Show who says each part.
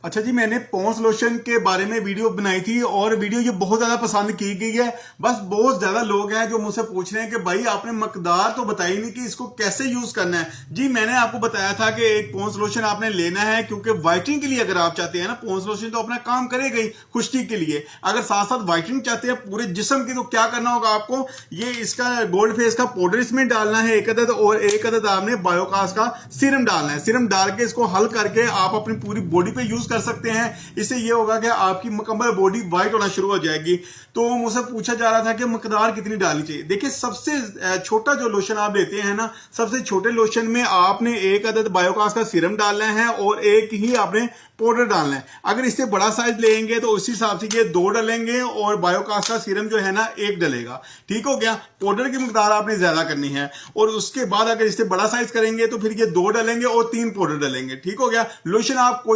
Speaker 1: अच्छा जी, मैंने Pond's lotion के बारे में वीडियो बनाई थी और वीडियो ये बहुत ज्यादा पसंद की गई है। बस बहुत ज्यादा लोग हैं जो मुझसे पूछ रहे हैं कि भाई आपने मकदार तो बताई नहीं कि इसको कैसे यूज करना है। जी मैंने आपको बताया था कि एक पॉन्स लोशन आपने लेना है, क्योंकि व्हाइटनिंग के लिए अगर आप चाहते हैं ना, पॉन्स लोशन तो अपना काम करेगा ही खुश्की के लिए। अगर साथ साथ व्हाइटनिंग चाहते हैं पूरे जिस्म की, तो क्या करना होगा आपको, ये इसका गोल्ड फेस का पाउडर इसमें डालना है 1 अदद, और 1 अदद आपने बायोकास का सीरम डालना है। सीरम डाल के इसको हल करके आप अपनी पूरी बॉडी पे यूज कर सकते हैं। इससे ये होगा कि आपकी मुकम्मल बॉडी वाइट होना शुरू हो जाएगी। तो मुझसे पूछा जा रहा था कि मकदार कितनी डालनी चाहिए। देखिए सबसे छोटा जो लोशन आप लेते हैं ना, सबसे छोटे लोशन में आपने 1 अदद बायोकास का सीरम डालना है और 1 ही आपने पाउडर डालना है। अगर इससे बड़ा साइज लेंगे तो उसी हिसाब से ये 2 डालेंगे और बायोकास का सीरम जो है ना 1 डलेगा। ठीक हो गया। पाउडर की मकदार आपने ज्यादा करनी है, और उसके बाद अगर इससे बड़ा साइज करेंगे तो फिर ये 2 डालेंगे और 3 पाउडर डालेंगे। ठीक हो गया। लोशन आप